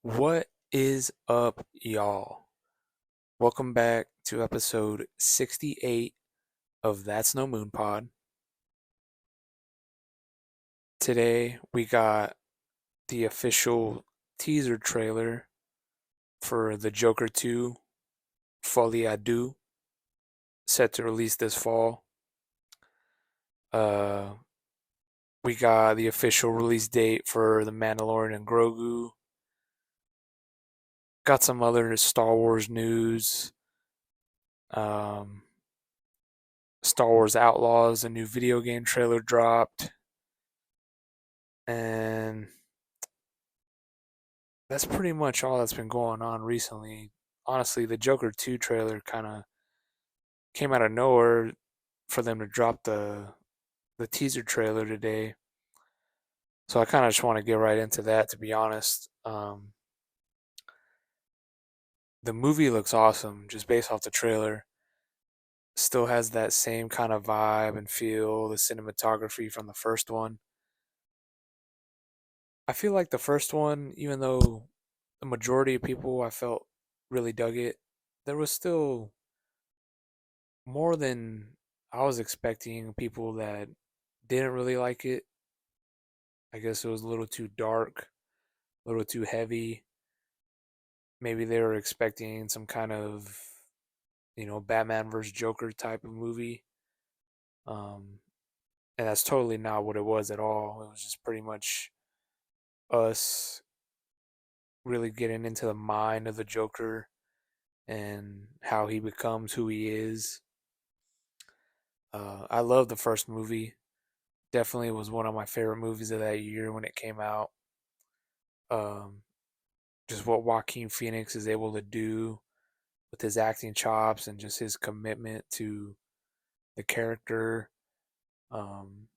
What is up, y'all? Welcome back to episode 68 of That's No Moon Pod. Today we got the official teaser trailer for The Joker 2 Folie à Deux, set to release this fall. Uh, we got the official release date for The Mandalorian and Grogu. Got some other Star Wars news. Um, Star Wars Outlaws, a new video game trailer dropped. And that's pretty much all that's been going on recently. Honestly, the Joker 2 trailer kind of came out of nowhere for them to drop the teaser trailer today. So I kind of just want to get right into that, to be honest. The movie looks awesome just based off the trailer. Still has that same kind of vibe and feel, the cinematography from the first one. I feel like the first one, even though the majority of people I felt really dug it, there was still more than I was expecting people that didn't really like it. I guess it was a little too dark, a little too heavy. Maybe they were expecting some kind of, Batman versus Joker type of movie. Um, and that's totally not what it was at all. It was just pretty much us really getting into the mind of the Joker and how he becomes who he is. I love the first movie. Definitely was one of my favorite movies of that year when it came out. Um, just what Joaquin Phoenix is able to do with his acting chops and just his commitment to the character. Um,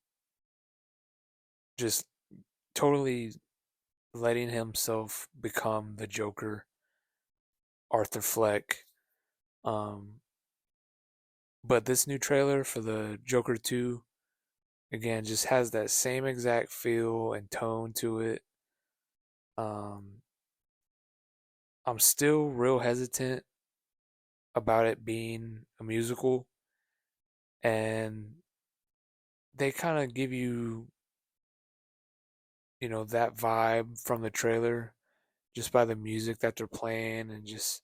just totally letting himself become the Joker, Arthur Fleck. Um, but this new trailer for the Joker 2, again, just has that same exact feel and tone to it. Um, I'm still real hesitant about it being a musical, and they kind of give you, that vibe from the trailer just by the music that they're playing and just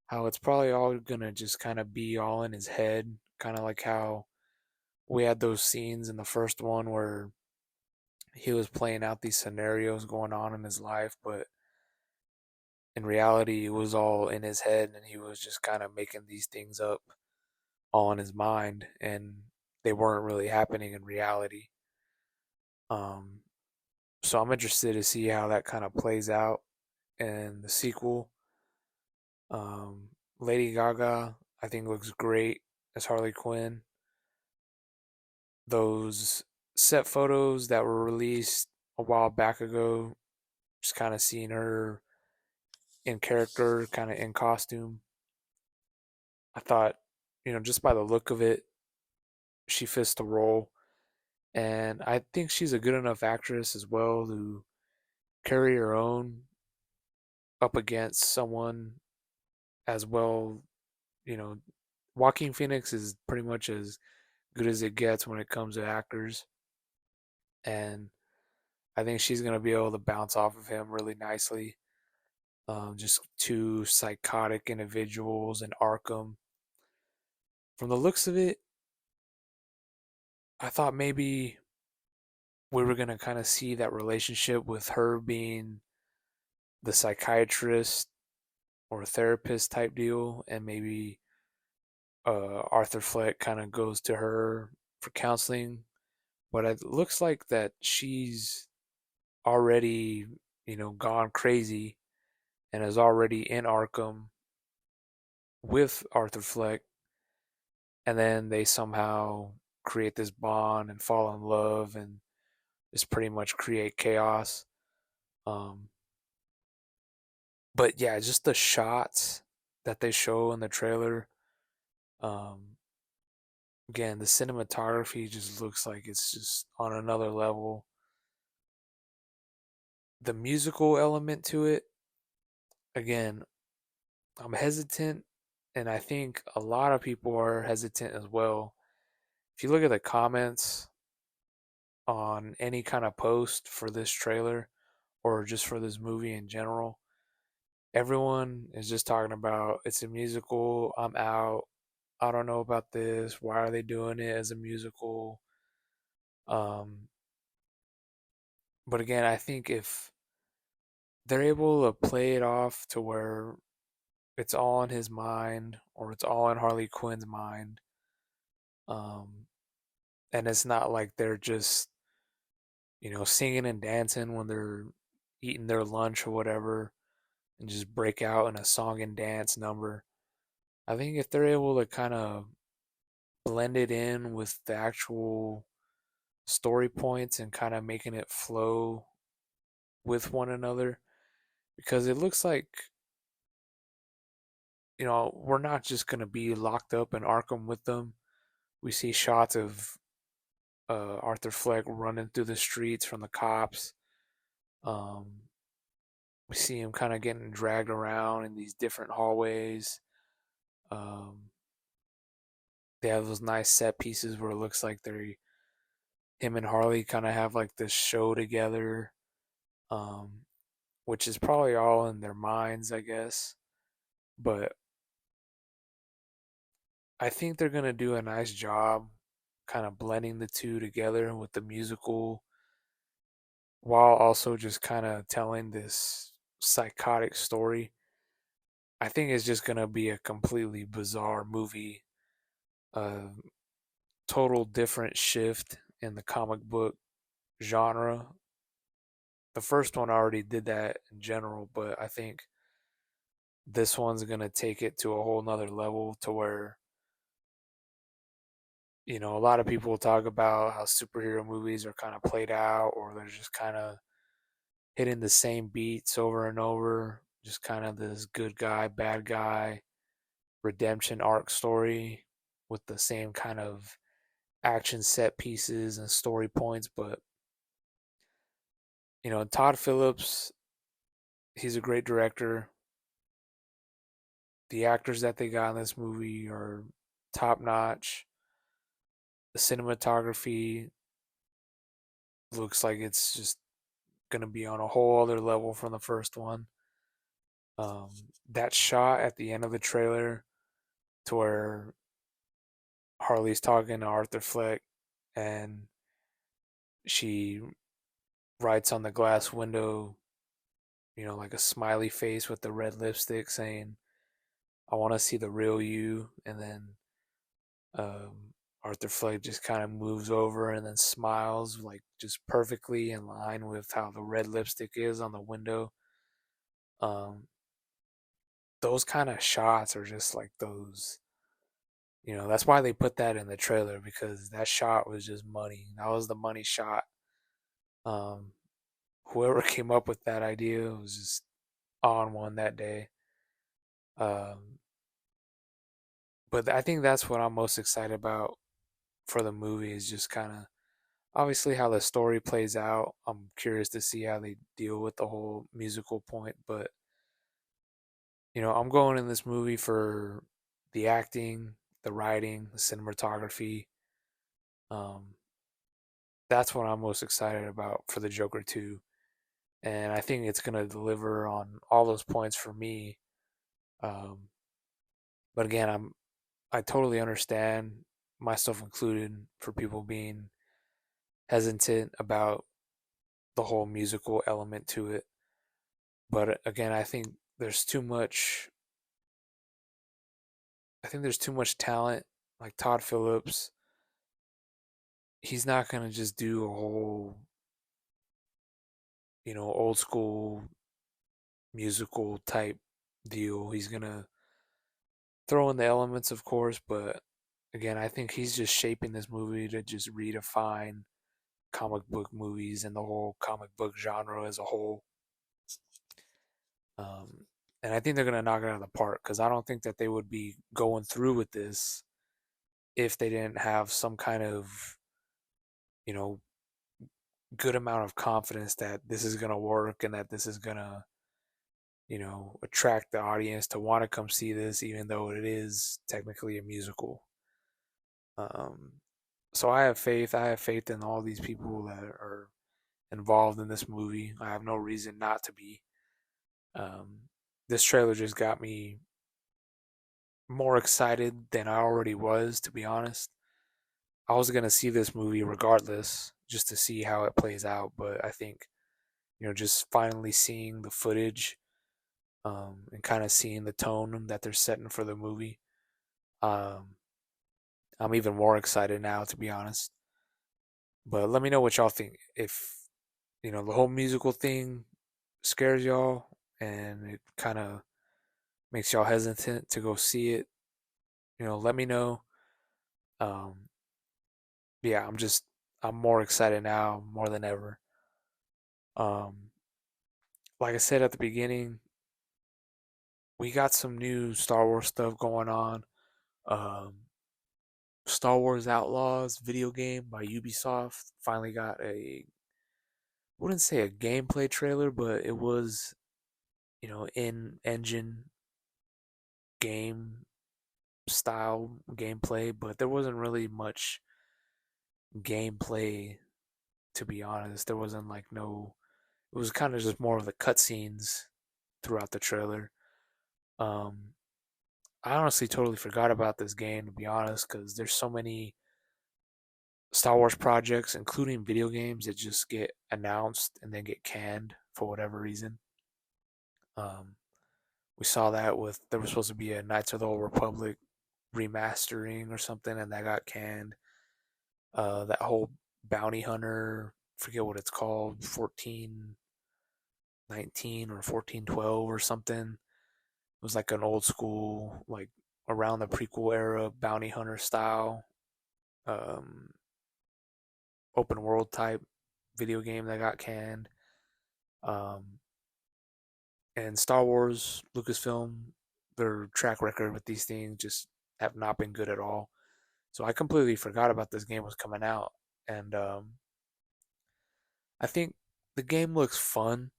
how it's probably all gonna just kind of be all in his head, kind of like how we had those scenes in the first one where he was playing out these scenarios going on in his life, but in reality, it was all in his head and he was just kind of making these things up all in his mind and they weren't really happening in reality. Um, so I'm interested to see how that kind of plays out in the sequel. Um, Lady Gaga, I think, looks great as Harley Quinn. Those set photos that were released a while back ago, just kind of seeing her in character, kind of in costume. I thought, just by the look of it, she fits the role. And I think she's a good enough actress as well to carry her own up against someone as well. You know, Joaquin Phoenix is pretty much as good as it gets when it comes to actors. And I think she's going to be able to bounce off of him really nicely. Just two psychotic individuals in Arkham. From the looks of it, I thought maybe we were going to kind of see that relationship with her being the psychiatrist or therapist type deal, and maybe Arthur Fleck kind of goes to her for counseling. But it looks like that she's already, gone crazy and is already in Arkham with Arthur Fleck, and then they somehow create this bond and fall in love and just pretty much create chaos. Um, but yeah, just the shots that they show in the trailer. Um, Again, the cinematography just looks like it's just on another level. The musical element to it, again, I'm hesitant, and I think a lot of people are hesitant as well. If you look at the comments on any kind of post for this trailer or just for this movie in general, everyone is just talking about it's a musical. I'm out. I don't know about this. Why are they doing it as a musical? Um, but again, I think if they're able to play it off to where it's all in his mind or it's all in Harley Quinn's mind, um, and it's not like they're just singing and dancing when they're eating their lunch or whatever, and just break out in a song and dance number. I think if they're able to kind of blend it in with the actual story points and kind of making it flow with one another, because it looks like we're not just going to be locked up in Arkham with them. We see shots of Arthur Fleck running through the streets from the cops. um, we see him kind of getting dragged around in these different hallways. um, they have those nice set pieces where it looks like they're him and Harley kind of have like this show together, um, which is probably all in their minds, I guess. But I think they're gonna do a nice job kind of blending the two together with the musical while also just kind of telling this psychotic story. I think it's just gonna be a completely bizarre movie, a total different shift in the comic book genre. The first one already did that in general, but I think this one's gonna take it to a whole nother level to where a lot of people talk about how superhero movies are kind of played out or they're just kind of hitting the same beats over and over, just kind of this good guy, bad guy redemption arc story with the same kind of action set pieces and story points. But, Todd Phillips, he's a great director. The actors that they got in this movie are top notch. The cinematography looks like it's just going to be on a whole other level from the first one. Um, that shot at the end of the trailer to where Harley's talking to Arthur Fleck and she writes on the glass window, like a smiley face with the red lipstick saying, I want to see the real you. And then Arthur Fleck just kind of moves over and then smiles, like just perfectly in line with how the red lipstick is on the window. Um, those kind of shots are just like those. That's why they put that in the trailer because that shot was just money. That was the money shot. Um, whoever came up with that idea was just on one that day. Um, but I think that's what I'm most excited about for the movie is just kind of obviously how the story plays out. I'm curious to see how they deal with the whole musical point, but I'm going in this movie for the acting, the writing, the cinematography. Um, that's what I'm most excited about for the Joker 2. And I think it's going to deliver on all those points for me. Um, but again, I totally understand, myself included, for people being hesitant about the whole musical element to it. But again, there's too much. I think there's too much talent. Like Todd Phillips, he's not gonna just do a whole, old school musical type deal. He's gonna throw in the elements, of course, but again, I think he's just shaping this movie to just redefine comic book movies and the whole comic book genre as a whole. Um, and I think they're gonna knock it out of the park because I don't think that they would be going through with this if they didn't have some kind of, you know, good amount of confidence that this is gonna work and that this is gonna, attract the audience to want to come see this, even though it is technically a musical. Um, so I have faith. I have faith in all these people that are involved in this movie. I have no reason not to be. Um, this trailer just got me more excited than I already was, to be honest. I was gonna see this movie regardless, just to see how it plays out. But I think just finally seeing the footage, and kind of seeing the tone that they're setting for the movie, um, I'm even more excited now, to be honest. But let me know what y'all think. If the whole musical thing scares y'all and it kind of makes y'all hesitant to go see it, let me know. Um, yeah, I'm more excited now more than ever. Um, like I said at the beginning, we got some new Star Wars stuff going on. Um, Star Wars Outlaws video game by Ubisoft finally got a, wouldn't say a gameplay trailer, but it was, in engine game style gameplay, but there wasn't really much gameplay, to be honest. There wasn't like no, it was kind of just more of the cutscenes throughout the trailer. Um, I honestly totally forgot about this game, to be honest, because there's so many Star Wars projects, including video games, that just get announced and then get canned for whatever reason. Um, we saw that with, there was supposed to be a Knights of the Old Republic remastering or something, and that got canned. That whole bounty hunter, forget what it's called, 1419 or 1412 or something. It was like an old school, like around the prequel era bounty hunter style, um, open world type video game that got canned. Um, and Star Wars, Lucasfilm, their track record with these things just have not been good at all. So I completely forgot about this game was coming out, and I think the game looks fun.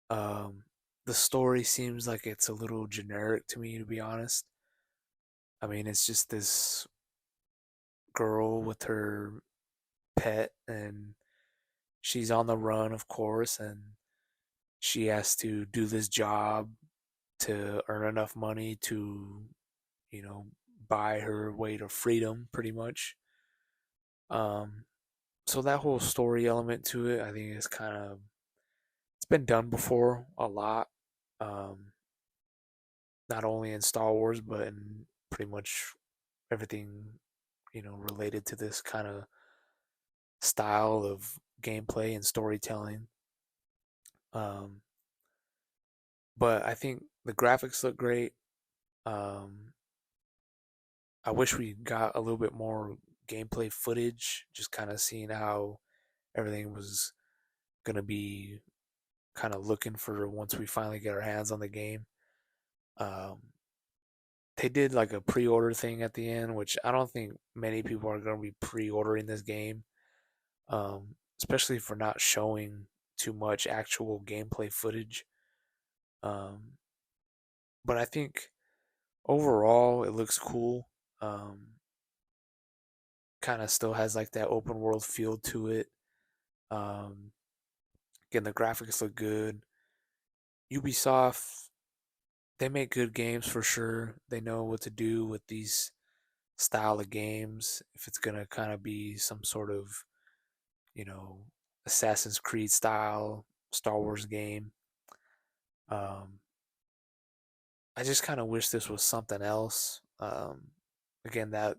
Um, the story seems like it's a little generic to me, to be honest. I mean, it's just this girl with her pet, and she's on the run, of course, and she has to do this job to earn enough money to, you know, buy her way to freedom, pretty much. Um, so that whole story element to it, I think is kind of, it's been done before a lot. Um, Not only in Star Wars, but in pretty much everything, related to this kind of style of gameplay and storytelling. Um, but I think the graphics look great. Um, I wish we got a little bit more gameplay footage, just kind of seeing how everything was gonna be kind of looking for once we finally get our hands on the game. Um, they did like a pre-order thing at the end, which I don't think many people are gonna be pre-ordering this game, especially for not showing too much actual gameplay footage. Um, but I think overall it looks cool. Um, Kind of still has like that open world feel to it. Um, Again, the graphics look good. Ubisoft, they make good games for sure. They know what to do with these style of games. If it's gonna kind of be some sort of, you know, Assassin's Creed style Star Wars game. Um, I just kind of wish this was something else. Again, that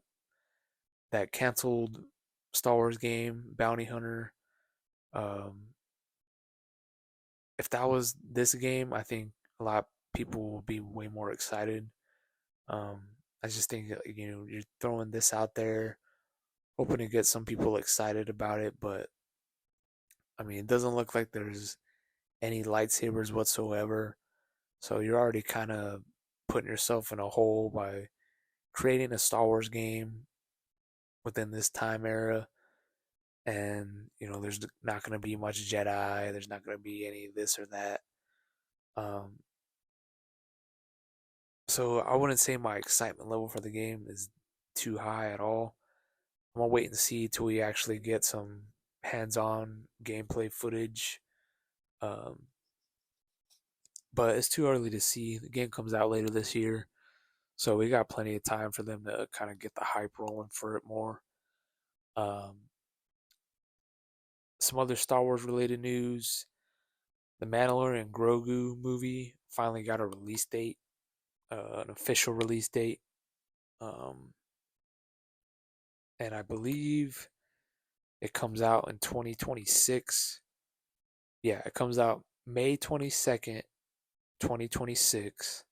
canceled Star Wars game, Bounty Hunter. Um, if that was this game, I think a lot of people will be way more excited. Um, I just think you're throwing this out there, hoping to get some people excited about it, but I mean, it doesn't look like there's any lightsabers whatsoever. So you're already kind of putting yourself in a hole by creating a Star Wars game within this time era. And, there's not going to be much Jedi. There's not going to be any this or that. Um, So I wouldn't say my excitement level for the game is too high at all. I'm gonna wait and see till we actually get some hands-on gameplay footage. Um, but it's too early to see. The game comes out later this year, so we got plenty of time for them to kind of get the hype rolling for it more. Um, some other Star Wars related news: the Mandalorian Grogu movie finally got a release date, an official release date, um, and I believe it comes out in 2026. Yeah, it comes out May 22nd, 2026.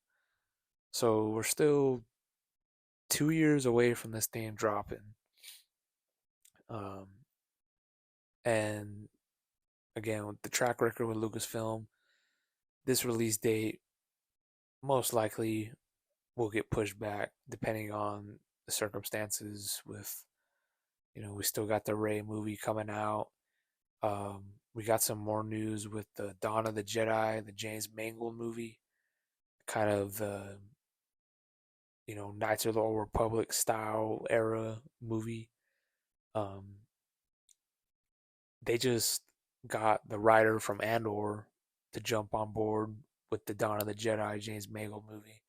So we're still 2 years away from this thing dropping. Um, and again, with the track record with Lucasfilm, this release date most likely will get pushed back depending on the circumstances. With, we still got the Rey movie coming out. We got some more news with the Dawn of the Jedi, the James Mangold movie, kind of the Knights of the Old Republic style era movie. Um, they just got the writer from Andor to jump on board with the Dawn of the Jedi James Mangold movie,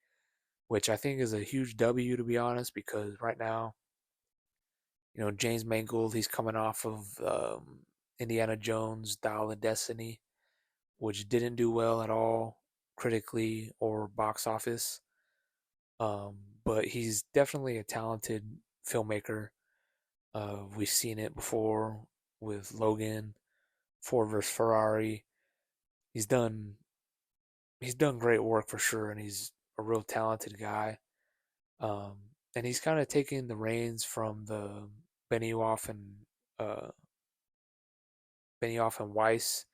which I think is a huge W, to be honest, because right now, James Mangold, he's coming off of Indiana Jones Dial of Destiny, which didn't do well at all critically or box office. But he's definitely a talented filmmaker. We've seen it before with Logan, Ford versus Ferrari. He's done he's done great work for sure, and he's a real talented guy. Um, and he's kind of taking the reins from the Benioff and uh, Benioff and Weiss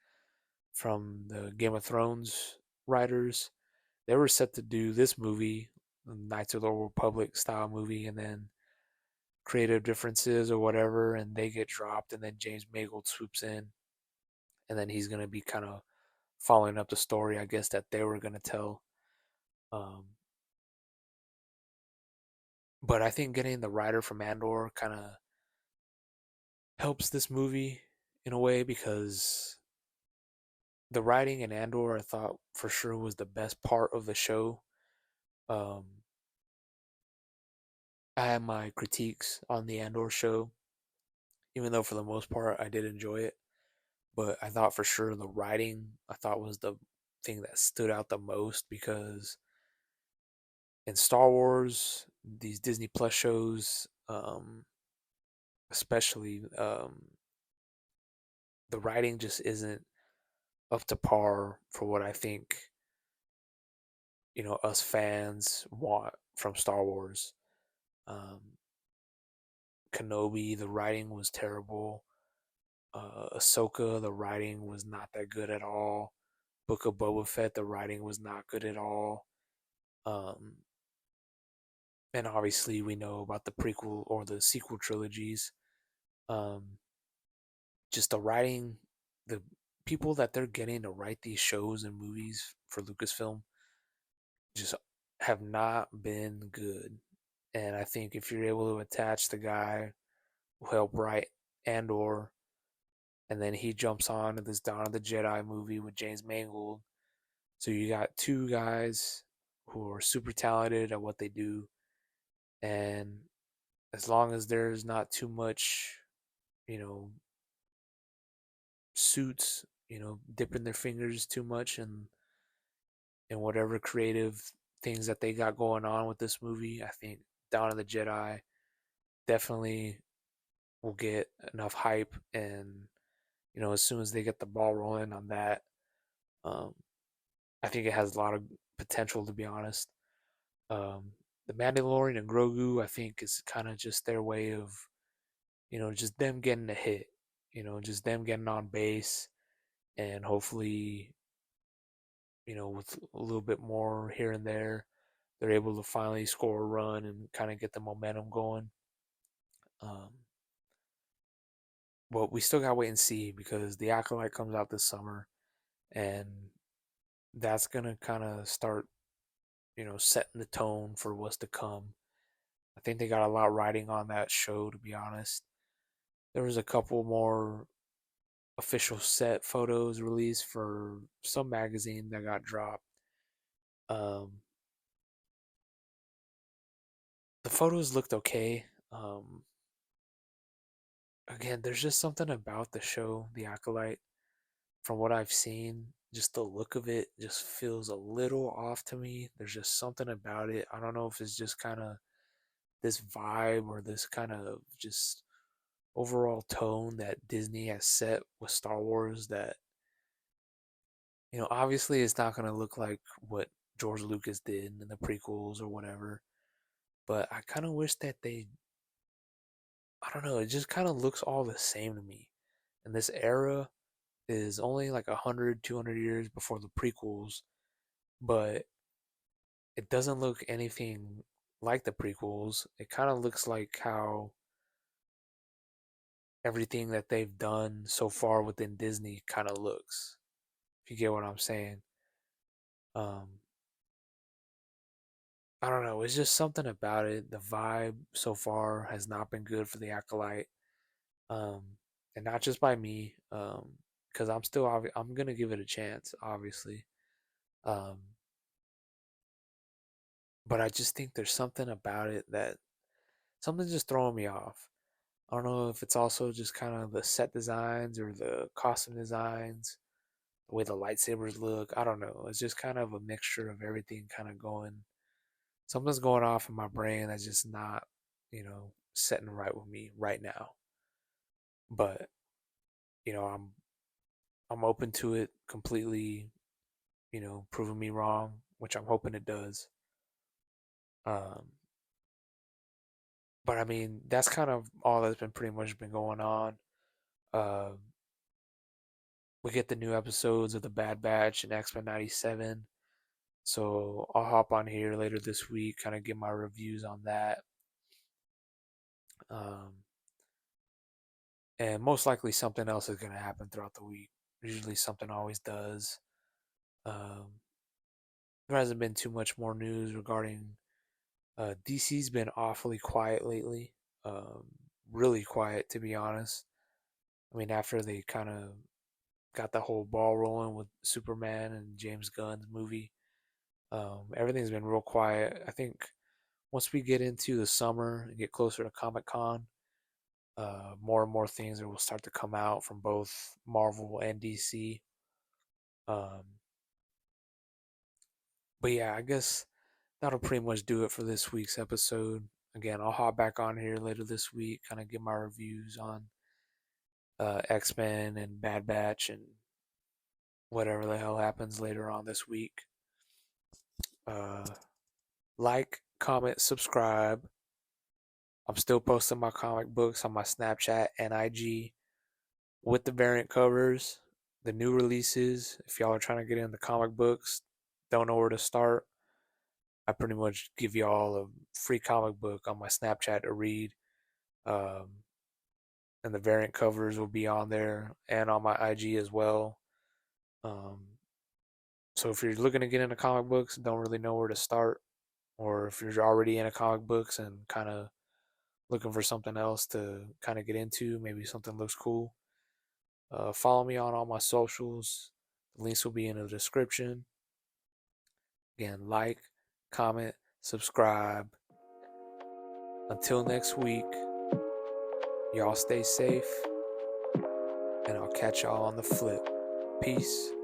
from the Game of Thrones writers. They were set to do this movie, the Knights of the Old Republic style movie, and then creative differences or whatever, and they get dropped, and then James Mangold swoops in, and then he's gonna be kind of following up the story, I guess, that they were gonna tell. Um, but I think getting the writer from Andor kind of helps this movie in a way because the writing in Andor, I thought for sure was the best part of the show. Um, I had my critiques on the Andor show, even though for the most part I did enjoy it. But I thought for sure the writing I thought was the thing that stood out the most because in Star Wars, these Disney Plus shows, especially, the writing just isn't up to par for what I think us fans want from Star Wars. Um, Kenobi, the writing was terrible. Ahsoka, the writing was not that good at all. Book of Boba Fett, the writing was not good at all. Um, and obviously, we know about the prequel or the sequel trilogies. Um, just the writing, the people that they're getting to write these shows and movies for Lucasfilm just have not been good. And I think if you're able to attach the guy who helped write Andor, and then he jumps on to this Dawn of the Jedi movie with James Mangold, so you got two guys who are super talented at what they do, and as long as there's not too much, you know, suits, dipping their fingers too much and whatever creative things that they got going on with this movie, I think Dawn of the Jedi definitely will get enough hype. And as soon as they get the ball rolling on that, um, I think it has a lot of potential, to be honest. Um, the Mandalorian and Grogu, I think, is kind of just their way of, just them getting a hit, just them getting on base, and hopefully, with a little bit more here and there, they're able to finally score a run and kind of get the momentum going. Um, but we still got to wait and see because the Acolyte comes out this summer, and that's gonna kind of start. setting the tone for what's to come. I think they got a lot riding on that show, to be honest. There was a couple more official set photos released for some magazine that got dropped. Um, the photos looked okay. Again, there's just something about the show, The Acolyte, from what I've seen. Just the look of it just feels a little off to me. There's just something about it. I don't know if it's just kind of this vibe or this kind of just overall tone that Disney has set with Star Wars that, obviously it's not going to look like what George Lucas did in the prequels or whatever. But I kind of wish that I don't know, it just kind of looks all the same to me. And this era is only like 100, 200 years before the prequels, but it doesn't look anything like the prequels. It kind of looks like how everything that they've done so far within Disney kind of looks. If you get what I'm saying. Um, I don't know. It's just something about it. The vibe so far has not been good for the Acolyte, um, and not just by me, because I'm gonna give it a chance, obviously. Um, but I just think there's something about it that something's just throwing me off. I don't know if it's also just kind of the set designs or the costume designs, the way the lightsabers look. I don't know. It's just kind of a mixture of everything kind of going. Something's going off in my brain that's just not, setting right with me right now. But, you know, I'm I'm open to it completely, proving me wrong, which I'm hoping it does. Um, but I mean, that's kind of all that's been pretty much been going on. Uh, we get the new episodes of the Bad Batch and X Men '97. So I'll hop on here later this week, kind of give my reviews on that. Um, and most likely something else is going to happen throughout the week. Usually something always does. Um, there hasn't been too much more news regarding DC's been awfully quiet lately. Um, really quiet, to be honest. I mean, after they kind of got the whole ball rolling with Superman and James Gunn's movie, everything's been real quiet. I think once we get into the summer and get closer to Comic Con, more and more things will start to come out from both Marvel and DC. Um, but yeah, I guess that'll pretty much do it for this week's episode. Again, I'll hop back on here later this week, kind of give my reviews on X Men and Bad Batch and whatever the hell happens later on this week. Uh, like, comment, subscribe. I'm still posting my comic books on my Snapchat and IG with the variant covers, the new releases. If y'all are trying to get into comic books, don't know where to start, I pretty much give y'all a free comic book on my Snapchat to read. Um, and the variant covers will be on there and on my IG as well. Um, so if you're looking to get into comic books, don't really know where to start, or if you're already into comic books and kind of looking for something else to kind of get into, maybe something looks cool, follow me on all my socials. The links will be in the description. Again, like, comment, subscribe. Until next week, y'all stay safe, and I'll catch y'all on the flip. Peace.